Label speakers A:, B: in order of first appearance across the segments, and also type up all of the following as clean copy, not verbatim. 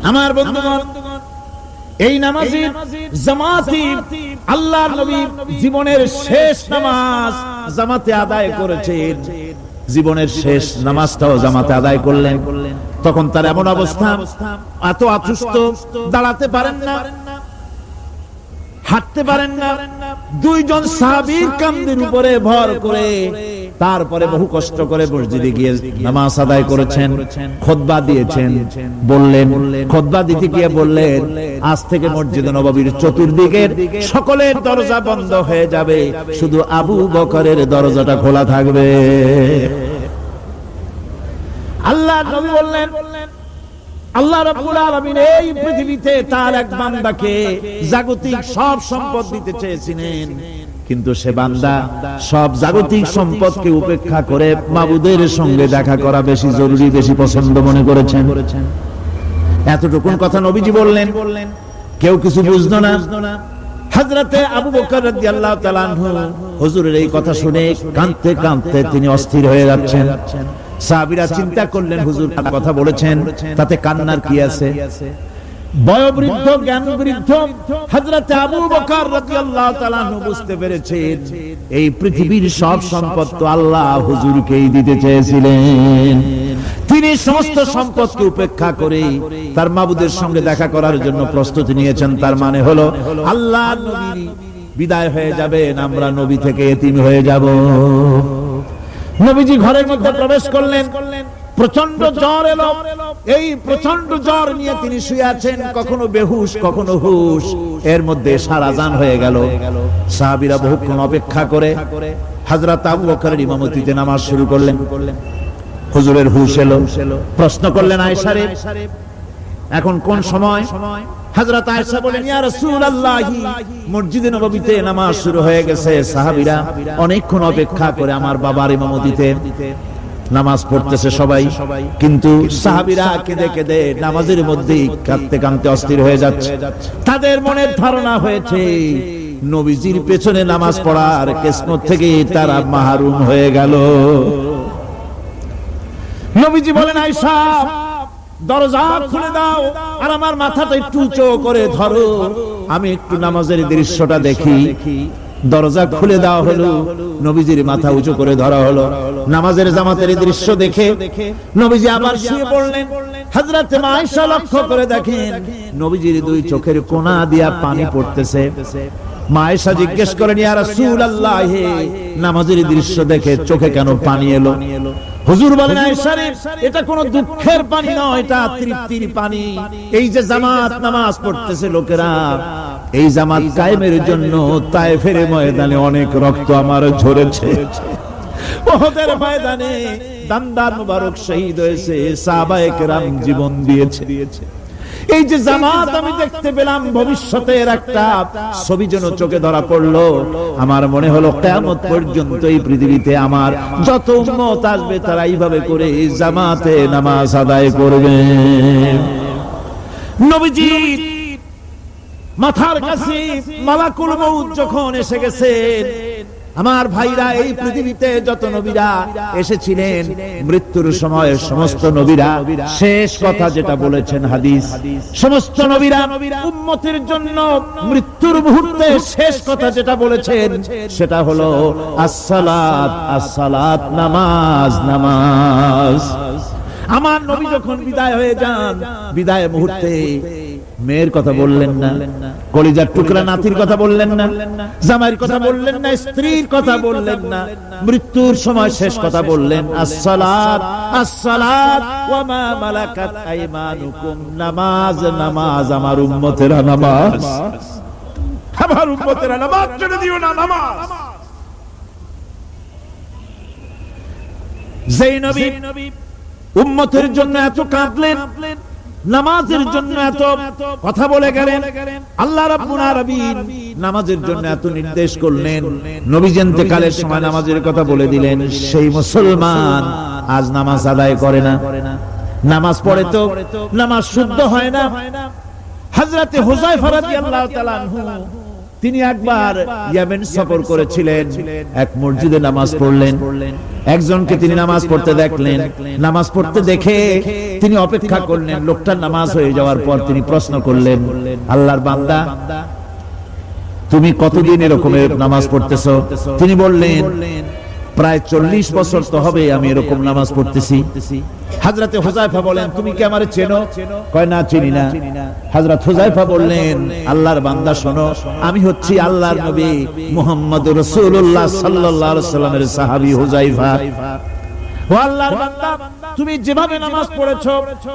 A: আমার বন্ধুগণ, এই নামাজি জামাতি আল্লাহর নবী জীবনের শেষ নামাজ জামাতে আদায় করেছেন। জীবনের শেষ নামাজটাও জামাতে আদায় করলেন। তখন তার এমন অবস্থা, এত অসুস্থ, দাঁড়াতে পারেন না, হাঁটতে পারেন না। দুইজন সাহাবীর কাঁধের উপরে ভর করে তারপরে বহু কষ্ট করে মসজিদে গিয়ে নামাজ আদায় করেছেন। খুতবা দিয়েছেন। বললেন, খুতবা দিতে গিয়ে বললেন, আজ থেকে মসজিদে নববীর চতুর্দিকের সকলের দরজা বন্ধ হয়ে যাবে, শুধু আবু বকরের দরজাটা খোলা থাকবে। আল্লাহ নবী বললেন, আল্লাহ রাব্বুল আলামিন এই পৃথিবীতে তার এক বান্দাকে জাগতিক সব সম্পদ দিতে চেয়েছিলেন, কিন্তু সে বান্দা সব জাগতিক সম্পদকে উপেক্ষা করে মাবুদের সঙ্গে দেখা করা বেশি জরুরি, বেশি পছন্দ মনে করেছেন। এতটুকুন কথা নবীজি বললেন, কেউ কিছু বুঝলো না। হযরতে আবু বকর রাদিয়াল্লাহু তাআলা আনহু হুজুরের এই কথা শুনে কাঁদতে কাঁদতে তিনি অস্থির হয়ে যাচ্ছেন। সাহাবীরা চিন্তা করলেন, হুজুর কথা বলেছেন, তাতে কান্নার কি আছে? বয়োবৃদ্ধ, জ্ঞান বৃদ্ধ হযরত আবু বকর রাদিয়াল্লাহু তাআলা আনহু বুঝতে পেরেছেন এই পৃথিবীর সব সম্পদ তো আল্লাহ হুজুরকেই দিতে চেয়েছিলেন। তিনি সমস্ত সম্পদকে উপেক্ষা করে তার মাবুদের সঙ্গে দেখা করার জন্য প্রস্তুতি নিয়েছেন। তার মানে হলো আল্লাহর নবী বিদায় হয়ে যাবেন, আমরা নবী থেকে এতিম হয়ে যাব। নবীজি ঘরের মধ্যে প্রবেশ করলেন। প্রচন্ড জ্বর এলো। এই প্রচন্ড জ্বর নিয়ে তিনি শুয়ে আছেন, কখনো বেহুশ, কখনো হুশ। এর মধ্যে সারা জান হয়ে গেল। সাহাবীরা বহুক্ষণ অপেক্ষা করে হযরত আবু বকরের ইমামতিতে নামাজ শুরু করলেন। হুজুরের হুশ এলো। প্রশ্ন করলেন, আয়েশা রে, এখন কোন সময়? হযরত আয়েশা বলেন, ইয়া রাসূলুল্লাহ, মসজিদে নববীতে নামাজ শুরু হয়ে গেছে। সাহাবীরা অনেকক্ষণ অপেক্ষা করে আমার বাবার ইমামতিতে নামাজ পড়তেছে সবাই, কিন্তু সাহাবীরা কেঁদে কেঁদে নামাজের মধ্যেই কাঁদতে কাঁদতে অস্থির হয়ে যাচ্ছে। তাদের মনের ধারণা হয়েছে নবীজির পেছনে নামাজ পড়ার কিসমত থেকে তারা মাহরুম হয়ে গেল। নবীজি বলেন, আয়েশা, দরজা খুলে দাও আর আমার মাথাটা একটু উঁচু করে ধরো, আমি একটু নামাজের দৃশ্যটা দেখি। দরজা খুলে দেওয়া হলো, নবীজির মাথা উঁচু করে ধরা হলো। নামাজের জামাতের দৃশ্য দেখে নবীজি আবার শুয়ে পড়লেন। হযরত আয়েশা লক্ষ্য করে দেখেন নবীজির দুই চোখের কোণা দিয়া পানি পড়তেছে। মা আয়েশা জিজ্ঞেস করেন, ইয়া রাসূলুল্লাহ, নামাজের দৃশ্য দেখে চোখে কেন পানি এলো? হুজুর বলেন, আয়েশা রে, এটা কোনো দুঃখের পানি নয়, এটা তৃপ্তির পানি। এই যে জামাত নামাজ পড়তেছে লোকেরা, এই জামাত কায়েমের জন্য তায়েফের ময়দানে অনেক রক্ত আমার ঝরেছে। উহুদের ময়দানে দান্দার মুবারক শহীদ হয়েছে, সাহাবায়ে কেরাম জীবন দিয়েছে। এই যে জামাত আমি দেখতে পেলাম, ভবিষ্যতের একটা ছবি যেন চোখে ধরা পড়লো। আমার মনে হলো কিয়ামত পর্যন্ত এই পৃথিবীতে আমার যত উম্মত আসবে তারা এইভাবে করে জামাতে নামাজ আদায় করবে। নবীজি মাথার কাছে মালাকুল মউত যখন এসে গেছেন, আমার ভাইরা, এই পৃথিবীতে যত নবীরা এসেছিলেন মৃত্যুর সময় সমস্ত নবীরা শেষ কথা যেটা বলেছেন, হাদিস, সমস্ত নবীরা উম্মতের জন্য মৃত্যুর মুহূর্তে শেষ কথা যেটা বলেছেন সেটা হলো আসসালাত, আসসালাত, নামাজ, নামাজ। আমার নবী যখন বিদায় হয়ে যান, বিদায় মুহূর্তে মেয়ের কথা বললেন না, কলিজার টুকরা নাতির কথা বললেন না, জামাইয়ের কথা বললেন না, স্ত্রীর কথা বললেন না। মৃত্যুর সময় শেষ কথা বললেন আসসালাত, আসসালাত ওয়া মা মালাকাত আইমানুকুম, নামাজ, নামাজ, আমার উম্মতেরা নামাজ, আমার উম্মতেরা নামাজ ছেড়ে দিও না, নামাজ। যেই নবী উম্মতের জন্য এত কাঁদলেন, নামাজের জন্য এত কথা বলে গেলেন, আল্লাহ রাব্বুল আলামিন নামাজের জন্য এত নির্দেশ করলেন, নবীজি ইন্তেকালের সময় নামাজের কথা বলে দিলেন, সেই মুসলমান আজ নামাজ আদায় করে না। নামাজ পড়ে তো নামাজ শুদ্ধ হয় না। হযরতে হুযায়ফা রাদিয়াল্লাহু তাআলা আনহু তিনি একবার ইয়েমেন সফর করেছিলেন, এক মসজিদে নামাজ পড়লেন, একজনকে তিনি নামাজ পড়তে দেখলেন, নামাজ পড়তে দেখে তিনি অপেক্ষা করলেন, লোকটার নামাজ হয়ে যাওয়ার পর তিনি প্রশ্ন করলেন, আল্লাহর বান্দা তুমি কতদিন এরকমের নামাজ পড়তেছো? তিনি বললেন প্রায় 40 বছর তো হবে আমি এরকম নামাজ পড়তেছি। হযরতে হুযায়ফা বলেন তুমি কি আমারে চেনো? কয় না চিনি না। হযরত হুযায়ফা বললেন আল্লাহর বান্দা শোনো, আমি হচ্ছি আল্লাহর নবী মুহাম্মদুর রাসূলুল্লাহ সাল্লাল্লাহু আলাইহি ওয়াসাল্লামের সাহাবী হুযায়ফা। ও আল্লাহর বান্দা তুমি যেভাবে নামাজ পড়েছো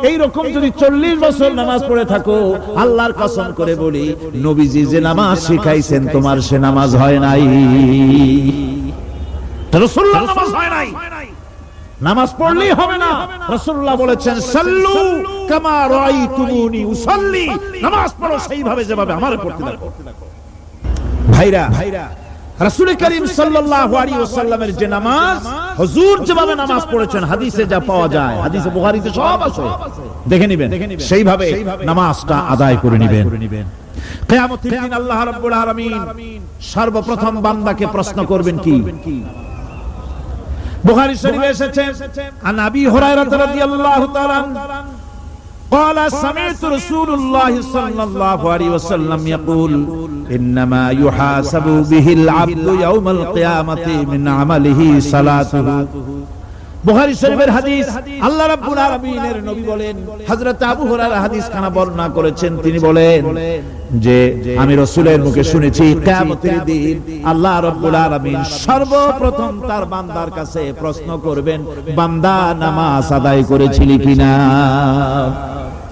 A: এই রকম যদি 40 বছর নামাজ পড়ে থাকো, আল্লাহর কসম করে বলি নবীজি যে নামাজ শিখাইছেন তোমার সে নামাজ হয় নাই। রাসূলুল্লাহ নামাজ হয় নাই, নামাজ পড়লেই হবে না। রাসূলুল্লাহ বলেছেন সাল্লু কামা রাআইতুমুনি উসাল্লি, নামাজ পড়ো সেইভাবে যেভাবে আমারে পড়তে দেখো। ভাইরা, রাসূল করিম সাল্লাল্লাহু আলাইহি ওয়াসাল্লামের যে নামাজ, হুজুর যেভাবে নামাজ পড়েছেন হাদিসে যা পাওয়া যায়, হাদিসে বুখারীতে সব আছে, দেখে নেবেন, সেইভাবে নামাজটা আদায় করে নেবেন। কিয়ামতের দিন আল্লাহ রাব্বুল আলামিন সর্বপ্রথম বান্দাকে প্রশ্ন করবেন কি? বুখারী শরীফে এসেছে আন আবি হুরায়রা রাদিয়াল্লাহু তাআলা قال سمعت رسول الله صلى الله عليه وسلم يقول انما يحاسب به العبد يوم القيامه من عمله صلاته। বুখারী শরীফের হাদিস, আল্লাহ রাব্বুল আলামিনের নবী বলেন, হযরত আবু হুরায়রা হাদিস খানা বর্ণনা করেছেন, তিনি বলেন যে আমি রাসূলের মুখে শুনেছি কিয়ামতের দিন আল্লাহ রাব্বুল আলামিন সর্বপ্রথম তার বান্দার কাছে প্রশ্ন করবেন, বান্দা নামাজ আদায় করেছিলি কিনা?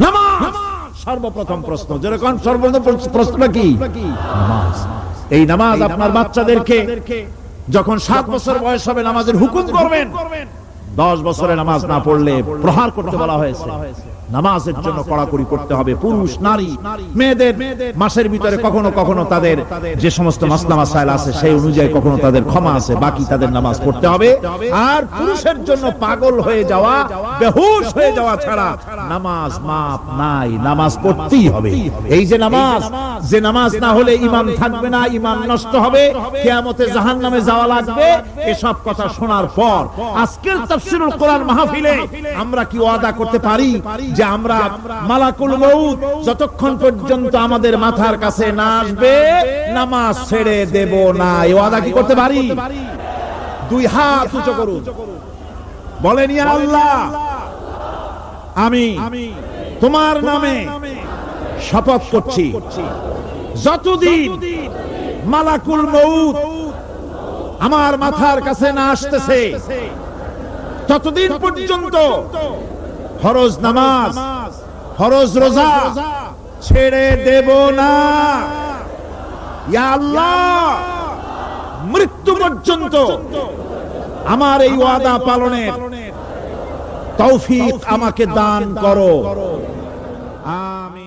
A: নামাজ সর্বপ্রথম প্রশ্ন। যেরকম সর্বপ্রথম প্রশ্নটা কি? নামাজ। এই নামাজ আপনার বাচ্চাদেরকে যখন 7 বছর বয়স হবে নামাজের হুকুম করবেন, 10 বছরে নামাজ না পড়লে প্রহার করতে বলা হয়েছে। নামাজের জন্য কড়াকড়ি করতে হবে। পুরুষ নারী মেয়েদের মাসের ভিতরে কখনো কখনো তাদের যে সমস্ত মাসলা মাসাইল আছে সেই অনুযায়ী কখনো তাদের ক্ষমা আছে, বাকি তাদের নামাজ পড়তে হবে। আর পুরুষের জন্য পাগল হয়ে যাওয়া, বেহুশ হয়ে যাওয়া ছাড়া নামাজ মাপ নাই, নামাজ পড়তেই হবে। এই যে নামাজ, যে নামাজ না হলে ঈমান থাকবে না, ঈমান নষ্ট হবে, কিয়ামতে জাহান্নামে যাওয়া লাগবে, এসব কথা শোনার পর আজকের তাফসীরুল কোরআন মাহফিলে আমরা কি ওয়াদা করতে পারি যে আমরা মালাকুল মউত যতক্ষণ পর্যন্ত আমাদের মাথার কাছে না আসবে নামাজ ছেড়ে দেব না? এই ওয়াদা কি করতে পারি? 2 হাত উঁচু করুন, বলেন ইয়া আল্লাহ আমি তোমার নামে শপথ করছি, যতদিন মালাকুল মউত আমার মাথার কাছে না আসতেছে ততদিন পর্যন্ত ফরজ নামাজ, ফরজ রোজা ছেড়ে দেব না। ইয়া আল্লাহ মৃত্যু পর্যন্ত আমার এই ওয়াদা পালনের তৌফিক আমাকে দান করো। আমিন।